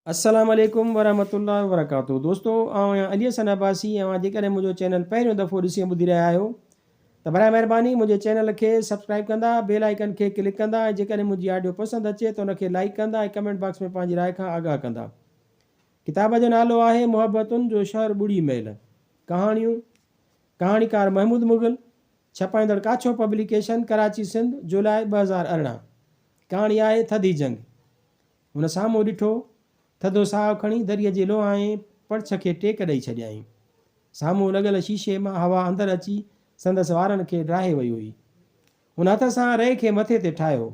अस्सलाम वालेकुम वरहमतुल्लाहि वबरकातुहू। दोस्तों आउं अली हसन अब्बासी ऐं जेकॾहिं मुंहिंजो चैनल पहिरियों दफ़ो ॾिसी ऐं ॿुधी रहिया आहियो त बराए महिरबानी मुंहिंजे चैनल खे सब्सक्राइब कंदा, बेल आइकन खे क्लिक कंदा ऐं जेकॾहिं मुंहिंजी ऑडियो पसंदि अचे त उनखे लाइक कंदा ऐं कमेंट बॉक्स में पंहिंजी राय खां आगाह कंदा। किताब जो नालो आहे मुहबतुनि जो शहर ॿुड़ी महल। कहाणीकार महमूद मुग़ल, छपाईंदड़ काछो पब्लिकेशन, कराची सिंध, जुलाई 2018। कहाणी आहे थधी जंग। हुन साम्हूं ॾिठो, थधो साहु खणी दरीअ जे लोहाए पर्छ खे टेक ॾेई छॾियईं। साम्हूं लॻल शीशे मां हवा अंदरि अची संदसि वारनि खे ड्राहे वई हुई। हुन हथ सां रए खे मथे ते ठाहियो।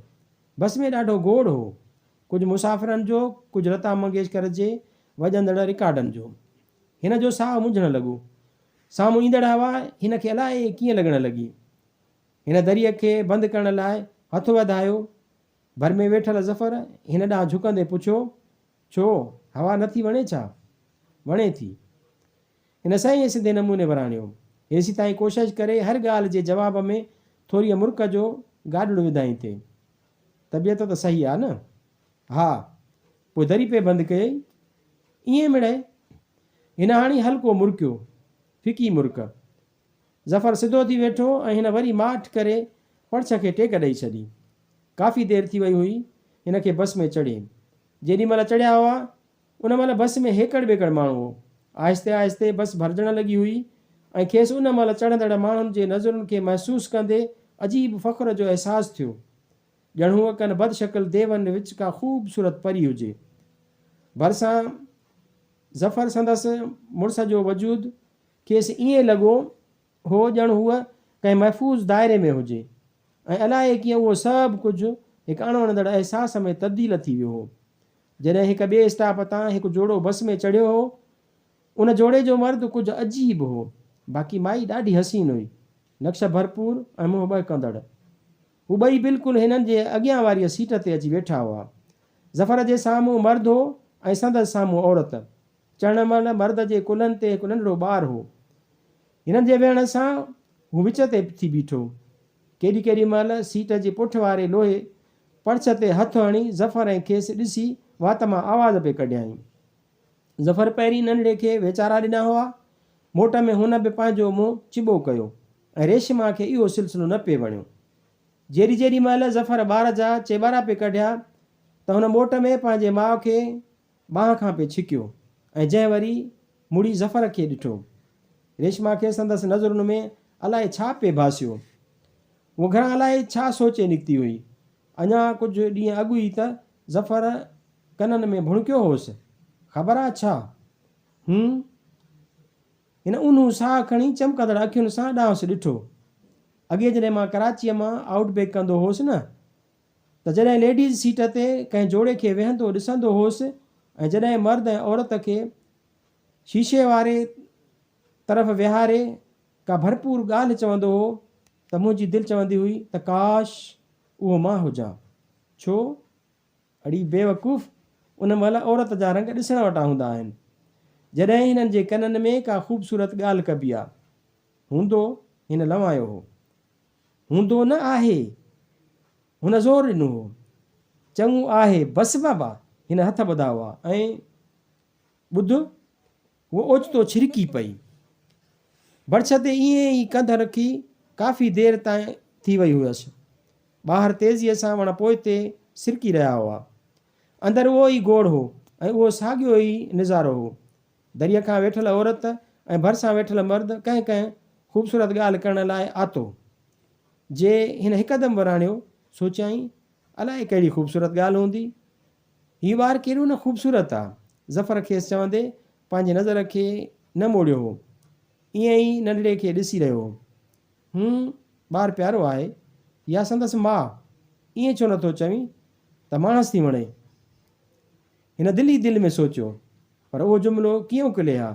बस में ॾाढो गोड़ हो, कुझु मुसाफ़िरनि जो, कुझु लता मंगेशकर जे वॼंदड़ रिकॉर्डनि जो। हिन जो साहु मुंझणु लॻो। साम्हूं ईंदड़ हवा हिन खे अलाए कीअं लॻणु लॻी। हिन दरीअ खे बंदि करण लाइ हथु वधायो। भर में वेठल ज़फ़र हिन ॾांहुं झुकंदे पुछियो, छो हवा नथी वणे छा? वणे थी। हिन सही सिधे नमूने वराणियो। हेसि ताईं कोशिशि करे हर ॻाल्हि जे जवाब में थोरी मुर्क जो गाॾड़ो विधाई थिए। तबियत त सही आहे न? हा। पोइ दरी पे बंदि कयई। ईअं मिड़े हिन हाणे हल्को मुर्कियो, फिकी मुर्क। ज़फ़र सिधो थी वेठो ऐं हिन वरी माठ करे पर्छ खे टेक ॾेई छॾी। काफ़ी देरि थी वई हुई हिन खे बस में चढ़े। जेॾी महिल चढ़िया हुआ उन महिल बस में हेकड़ बेकड़ माण्हू हो। आहिस्ते आहिस्ते बस भरिजणु लॻी हुई ऐं खेसि उन महिल चढ़ंदड़ माण्हुनि जे नज़रुनि खे महसूसु कंदे अजीब फ़ख़्र जो अहसासु थियो। ॼण हूअ कनि बदशकल देवनि विच का ख़ूबसूरत परी हुजे। भरिसां ज़फ़र संदसि मुड़ुस जो वजूद खेसि ईअं लॻो हो ॼण हूअ कंहिं महफ़ूज़ दाइरे में हुजे ऐं अलाए कीअं उहो सभु कुझु हिकु अणवणंदड़ अहसास में तब्दील थी वियो हो। जॾहिं हिक ॿिए स्टाप तां हिकु जोड़ो बस में चढ़ियो हो, उन जोड़े जो मर्द कुझु अजीब हो। बाक़ी माई ॾाढी हसीन हुई, नक्श भरपूर ऐं मुंहुं ॿ कंदड़। हू ॿई बिल्कुलु हिननि जे अॻियां वारी सीट ते अची वेठा हुआ। ज़फ़र जे साम्हूं मर्द हो ऐं संदसि साम्हूं औरत। चढ़ण महिल मर्द जे कुल्हनि ते हिकु नंढड़ो ॿारु हो। हिननि जे वेहण सां हू विच ते थी बीठो। केॾी महिल सीट जे पुठि वारे लोहे पर्छ ते हथु हणी ज़फ़र ऐं खेसि ॾिसी वात मां आवाज़ पे कढियईं। ज़फ़र पहिरीं नंढड़े खे वेचारा ॾिना हुआ। मोट में हुन बि पंहिंजो मुंहुं चिॿो कयो ऐं रेशमा खे इहो सिलसिलो न पिए वणियो। जेॾी महिल ज़फ़र ॿार जा चेॿारा पे कढिया त हुन मोट में पंहिंजे माउ खे ॿांह खां पे छिकियो ऐं जंहिं वरी मुड़ी ज़फ़र खे ॾिठो। रेशमा खे संदसि नज़रुनि में अलाए छा पे भासियो। उहो घरां अलाए छा सोचे निकिती हुई। अञा कुझु ॾींहं अॻु ई त ज़फ़र कननि में भुणकियो होसि। ख़बर आहे छा? हिन ऊन्हू साह खणी चमकंदड़ अखियुनि सां ॾांहुंसि ॾिठो। अॻे जॾहिं मां कराचीअ मां आउटबैक कंदो हुउसि न, त जॾहिं लेडीज़ सीट ते कंहिं जोड़े खे वेहंदो ॾिसंदो हुउसि ऐं जॾहिं मर्द ऐं औरत खे शीशे वारे तरफ़ विहारे का भरपूर ॻाल्हि चवंदो हो त मुंहिंजी दिलि चवंदी हुई त काश उहो मां हुजां। छो? अड़ी बेवकूफ़, उन महिल औरत जा रंग ॾिसण वटा हूंदा आहिनि। जॾहिं हिननि जे कननि में का ख़ूबसूरत ॻाल्हि कबी आहे। हूंदो, हिन लवायो हो। हूंदो न आहे, हुन ज़ोर ॾिनो हो। चङो आहे, बसि बाबा, हिन हथ ॿधा हुआ ऐं ॿुध, उहो ओचितो छिरकी पई। बर्छ ते ईअं ई कंध रखी काफ़ी देरि ताईं थी वई हुयसि। ॿाहिरि तेज़ीअ सां वण पोइ ते सिरकी रहिया हुआ। अंदरि उहो ई गोड़ हो ऐं उहो साॻियो ई नज़ारो हो। दरीअ खां वेठल औरत ऐं भरिसां वेठल मर्द कंहिं ख़ूबसूरत ॻाल्हि करण लाइ आतो। जे हिन हिकदमि वराणियो, सोचियईं अलाए कहिड़ी ख़ूबसूरत ॻाल्हि हूंदी। हीउ ॿारु केॾो न ख़ूबसूरत आहे। ज़फ़र खेसि चवंदे पंहिंजे नज़र खे न मोड़ियो हो, ईअं ई नंढड़े खे ॾिसी रहियो हो। ॿारु प्यारो आहे, या संदसि माउ, ईअं छो नथो चवीं त माणसि थी वणे। हिन दिलि ई दिलि में सोचियो, पर उहो जुमिलो कीअं उकिले हा।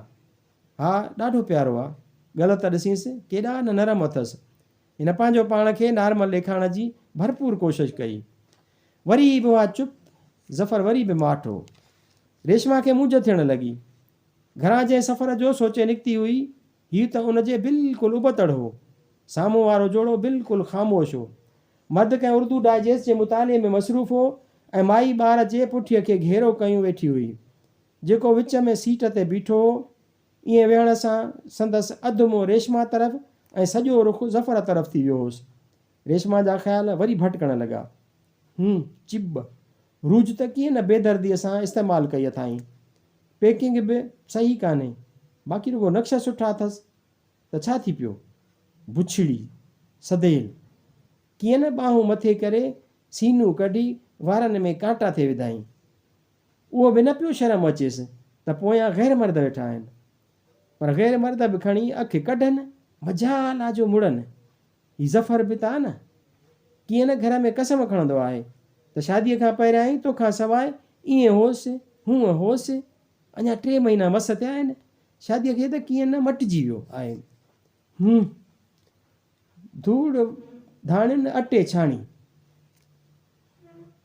हा, ॾाढो प्यारो आहे। ग़लति ॾिसीसि, केॾा न नरम अथसि। हिन पंहिंजो पाण खे नॉर्मल ॾेखारण जी भरपूर कोशिशि कई। वरी बि उहा चुप। ज़फ़र वरी बि माठो। रेशमा खे मुंझ थियणु लॻी। घरां जंहिं सफ़र जो सोचे निकिती हुई, हीउ त उनजे बिल्कुलु उबतड़ हो। साम्हूं वारो जोड़ो बिल्कुलु ख़ामोश हो। मर्द कंहिं उर्दू डाइजेस्ट जे मुताले में मसरूफ़ हो ऐं माई ॿार जे पुठीअ खे घेरो कयूं वेठी हुई। जेको विच में सीट ते बीठो हो। ईअं वेहण सां संदसि अधु मुंहुं रेशमा तरफ़ ऐं सॼो रुख ज़फ़र तरफ़ थी वियो हुउसि। रेशमा जा ख़्याल वरी भटकण लॻा। चिब रूज त कीअं न बेदर्दीअ सां इस्तेमालु कई अथाई। पैकिंग बि सही कान्हे, बाक़ी रुगो नक्शा सुठा अथसि त छा थी पियो। बुछड़ी सदेल कीअं न ॿाहूं मथे करे सीनूं कढी वारनि में कांटा थिए विधाई। उहो बि न पियो शर्म अचेसि त पोयां ग़ैर मर्द वेठा आहिनि, पर ग़ैर मर्द बि खणी अखि कढनि मजाल आजो मुड़नि। हीउ ज़फ़र बि त आहे न, कीअं न घर में कसम खणंदो आहे त शादीअ खां पहिरियां ई तोखां सवाइ ईअं होसि हूअं होसि। अञा 3 महीना मस थिया आहिनि, शादीअ खे त कीअं न मटिजी वियो आहे। धूड़ धाणियुनि अटे छाणी।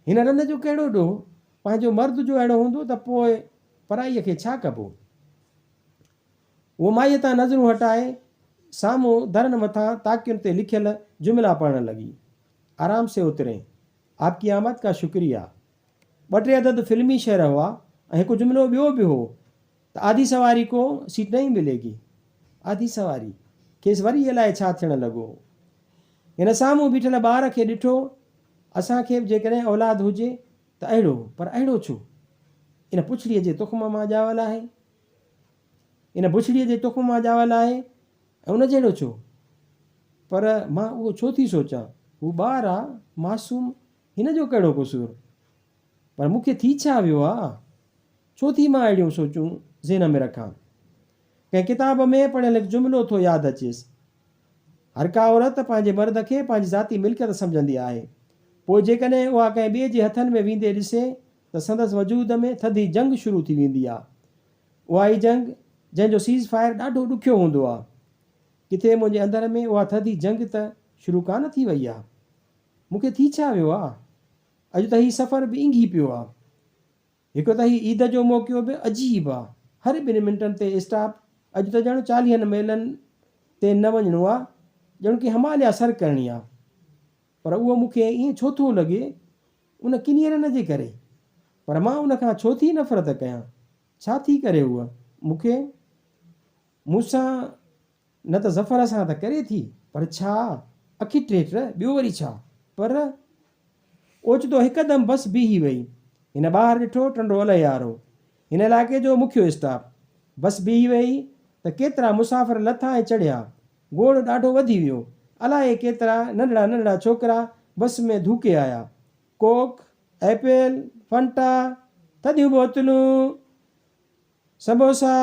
हिन रन जो कहिड़ो ॾोह, पंहिंजो मर्द जो अहिड़ो हूंदो त पोइ पराईअ खे छा कबो। उहो माईअ तां नज़रूं हटाए साम्हूं दरनि मथां ताकियुनि ते लिखियल जुमिला पढ़णु लॻी। आराम से उतरे, आपकी आमद का शुक्रिया। 2-3 अदद फिल्मी शेर हुआ ऐं हिकु जुमिलो ॿियो बि हो त आधी सवारी को सीट नहीं मिलेगी। आधी सवारी खेसि वरी अलाए छा थियणु लॻो। हिन साम्हूं बीठल ॿार खे ॾिठो। असांखे बि जेकॾहिं औलाद हुजे त अहिड़ो, पर अहिड़ो छो। इन पुछड़ीअ जे तुख़्म मां ॼावल आहे, इन बुछड़ीअ जे तुख़्म मां ॼावल आहे ऐं उन जहिड़ो छो। पर मां उहो छो थी सोचां, हू ॿारु आहे मासूम, हिन जो कहिड़ो क़सूरु। पर मूंखे थी छा वियो आहे, छो थी मां अहिड़ियूं सोचूं ज़हन में रखां। कंहिं किताब में पढ़ियल हिकु जुमिलो थो यादि अचेसि। हर का औरत पंहिंजे मर्द खे पंहिंजी ज़ाती मिल्कियत सम्झंदी आहे। पोइ जेकॾहिं उहा कंहिं ॿिए जे हथनि में वेंदे ॾिसे त संदसि वजूद में थधी जंग शुरू थी वेंदी आहे। उहा ई जंग जंहिंजो सीज़ फायर ॾाढो ॾुखियो हूंदो आहे। किथे मुंहिंजे अंदर में उहा थधी जंग त शुरू कान थी वई आहे। मूंखे थी छा वियो आहे। अॼु त हीउ सफ़र बि ईंघी पियो आहे। हिकु त हीउ ईद जो मौक़ो बि अजीब आहे, हर 2 मिंटनि ते स्टॉप। अॼु त ॼण 40 मेलनि ते न वञिणो आहे, ॼण की हिमालय सर करणी आहे। पर उहो मूंखे ईअं छो थो लॻे, उन किनी रन जे करे। पर मां उन खां छो थी नफ़रत कयां, छा थी करे उहा मूंखे मूंसां न त ज़फ़र सां त करे थी, पर छा अखि टेट ॿियो वरी छा। पर ओचितो हिकदमि बस बीही वई। हिन ॿाहिरि ॾिठो, टंडो अलयारो, हिन इलाइक़े जो मुख्य स्टॉप। बस बीही वई त केतिरा मुसाफ़िर लथा ऐं चढ़िया। गोड़ ॾाढो वधी वियो। अलाए केतिरा नंढड़ा नंढड़ा छोकिरा बस में धूके आया। कोक, एपल, फंटा, थधियूं बोतलूं, समोसा,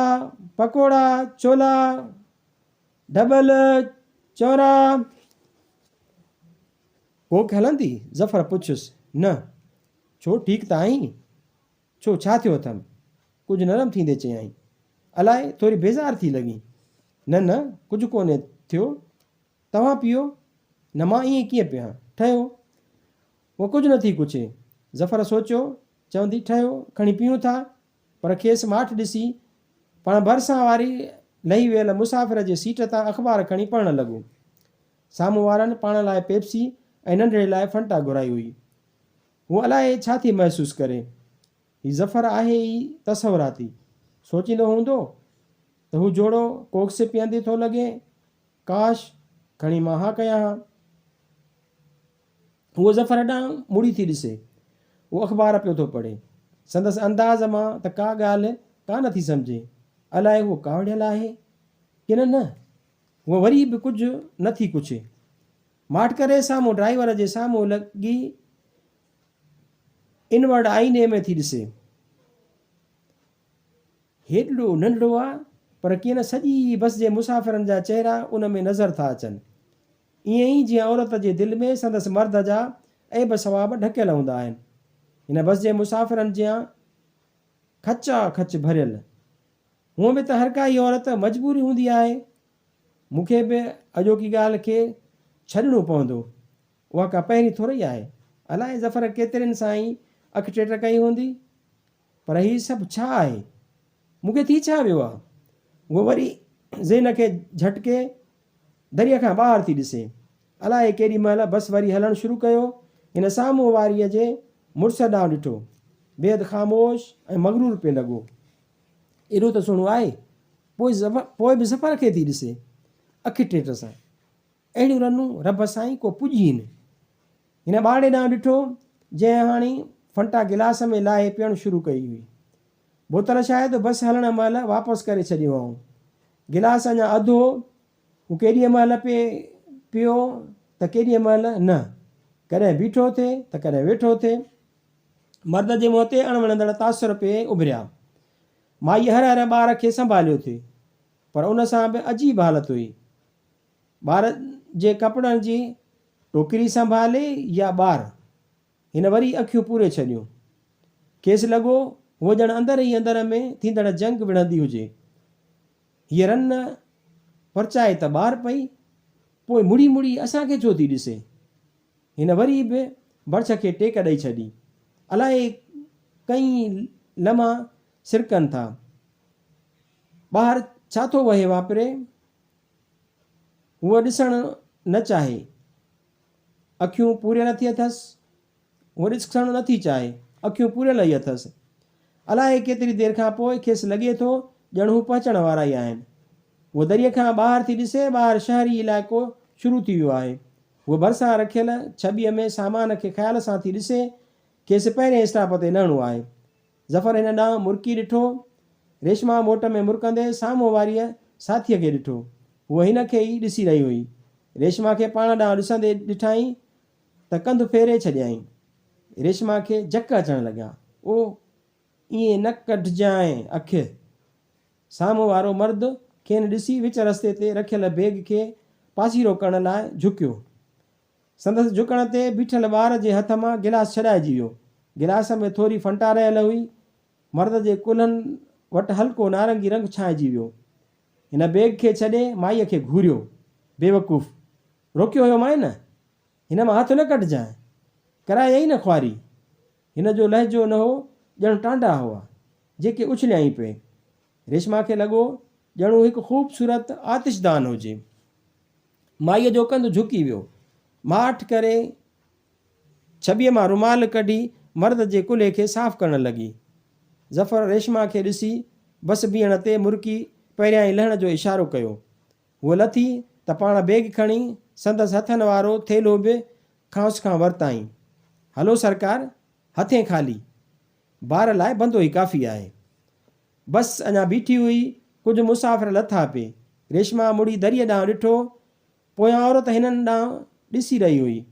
पकोड़ा, छोला, डबल, चौरा। कोक हलंदी? ज़फ़र पुछुसि। न। छो, ठीकु त आहीं? छो, छा थियो अथमि? कुझु नरम थींदे चयाईं। अलाए थोरी बेज़ार थी लॻी। न कुझु कोन्हे थियो, तव्हां पियो। न, मां ईअं कीअं पियां, ठहियो। उहो कुझु नथी कुझे। ज़फ़र सोचियो, चवंदी ठहियो, खणी पियूं था। पर खेसि माठि ॾिसी पाण भरिसां वारी लही वियल मुसाफ़िर जे सीट तां अख़बार खणी पढ़णु लॻो। साम्हूं वारनि पाण लाइ पेप्सी ऐं नंढड़े लाइ फंटा घुराई हुई। हू अलाए छा थी महसूसु करे। हीउ ज़फ़र आहे ई तसवुराती। सोचींदो हूंदो त हू जोड़ो कोक से पीअंदे थो लॻे, काश खणी मां हा कयां हा। उहो ज़फ़र ॾांहुं मुड़ी थी ॾिसे। उहो अख़बार पियो थो पढ़े। संदसि अंदाज़ मां त का ॻाल्हि कान थी सम्झे। अलाए उहो कावड़ियल आहे की न। उहो वरी बि कुझु नथी पुछे। माठ करे साम्हूं ड्राइवर जे साम्हूं लॻी इनवर्ड आईने में थी ॾिसे। हेॾो नंढड़ो आहे, पर कीअं न सॼी बस जे मुसाफ़िरनि जा चहिरा उन में नज़र था अचनि। ईअं ई जीअं औरत जे दिलि में संदसि मर्द जा ऐब सवाब ढकियल हूंदा आहिनि। हिन बस जे मुसाफ़िरनि जा खचा खच भरियल। हूअं बि त हर काई औरत मजबूरी हूंदी आहे। मूंखे बि अॼोकी ॻाल्हि खे छॾिणो पवंदो। उहा का पहिरीं थोरी आहे। अलाए ज़फ़र केतिरनि सां ई अखि टेट कई हूंदी। पर हीउ सभु छा आहे, मूंखे थी छा वियो आहे। उहो वरी ज़हन खे झटके दरीअ खां ॿाहिरि थी ॾिसे। अलाए केॾी महिल बस वरी हलणु शुरू कयो। हिन साम्हूं वारीअ जे मुड़ुस ॾांहुं ॾिठो, बेहदि ख़ामोश ऐं मगरूर पियो लॻो। एॾो त सुहिणो आहे, पोइ बि ज़फ़र खे थी ॾिसे अखि टेट सां। अहिड़ियूं रनूं रब साईं को पुॼीनि। हिन ॿारड़े ॾांहुं ॾिठो जंहिं हाणे फंटा गिलास में लाहे पीअणु शुरू कई हुई। बोतल शायदि बस हलण महिल वापसि करे छॾियो हुअऊं। गिलास अञा अधु हो। हू केॾीअ महिल पियो त केॾीअ महिल न, कॾहिं बीठो थिए त कॾहिं वेठो थिए। मर्द जे मुंहं ते अणवणंदड़ तासुर पिए उभरिया। माईअ हर हर ॿार खे संभालियो थिए, पर उन सां बि अजीब हालत हुई। ॿार जे कपिड़नि जी टोकरी संभाले या ॿार, हिन वरी अखियूं पूरे छॾियूं। खेसि लॻो उहो ॼण अंदरि ई अंदरि में थींदड़ जंग विढ़ंदी हुजे। हीअ रन परचाए त ॿार पई, पोइ मुड़ी मुड़ी असांखे छो थी ॾिसे। हिन वरी बि बर्छ खे टेक ॾेई छॾी। अलाए कई लम्हा सिरकनि था। ॿाहिरि छा थो वहे वापिरे, हूअ ॾिसणु न चाहे। अखियूं पूरियल नथी अथसि, हूअ ॾिसणु नथी चाहे, अखियूं पूरियल ई अथसि। अलाए केतिरी देरि खां पोइ खेसि लॻे थो ॼण हू पहुचण वारा ई आहिनि। हूअ दरीअ खां ॿाहिरि थी ॾिसे, ॿाहिरि शहरी इलाइक़ो शुरू थी वियो आहे। हूअ भरिसां रखियल छॿीअ में सामान खे ख़्याल सां थी ॾिसे। खेसि पहिरें स्टॉप ते लहिणो आहे। ज़फ़र हिन ॾांहुं मुरकी ॾिठो। रेशमा मोट में मुरकंदे साम्हूं वारीअ साथीअ खे ॾिठो। हूअ हिन खे ई ॾिसी रही हुई। रेशमा खे पाण ॾांहुं ॾिसंदे ॾिठाई त कंधु फेरे छॾियईं। रेशमा खे झक अचणु लॻा। ओ ईअं न कढजांइ अखि। साम्हूं वारो मर्द खेनि ॾिसी विच रस्ते ते रखियल बैग खे पासीरो करण लाइ झुकियो। संदसि झुकण ते बीठल ॿार जे हथ मां गिलास छॾाइजी वियो। गिलास में थोरी फंटा रहियल हुई। मर्द जे कुल्हनि वटि हल्को नारंगी रंग छांइजी वियो। हिन बैग खे छॾे माईअ खे घूरियो। बेवकूफ़, रोकियो हुयो मां न, हिन मां हथु न कढजांइ, करायई न ख्वारी। हिन जो लहजो न हो, ॼण टांडा हुआ जेके उछलियाई पिए। रेशमा खे लॻो ॼण हू हिकु ख़ूबसूरत आतिशदान हुजे। माईअ जो कंधु झुकी वियो। माठ करे छॿीअ मां रुमाल कढी मर्द जे कुल्हे खे साफ़ करणु लॻी। ज़फ़र रेशमा खे ॾिसी बस बीहण ते मुरकी पहिरियां ई लहण जो इशारो कयो। हूअ लथी त पाण बैग खणी संदसि हथनि वारो थेलो बि खांस खां वरिताईं। हलो सरकार, हथें ख़ाली, ॿार लाइ बंदो ई काफ़ी आहे। बस अञा बीठी हुई। कुझु मुसाफ़िर लथा पिए। रेशमा मुड़ी दरीअ ॾांहुं ॾिठो। पोयां औरत हिननि ॾांहुं ॾिसी रही हुई।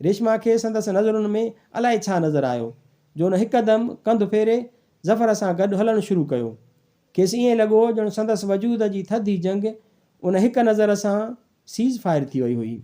रेशमा खे संदसि नज़रुनि में अलाए छा नज़र आयो, जो न हिकदमि कंधु फेरे ज़फ़र सां गॾु हलणु शुरू कयो। खेसि ईअं लॻो ॼण संदसि वजूद जी थधी जंग उन हिकु नज़र सां सीज़ फायर थी वई हुई।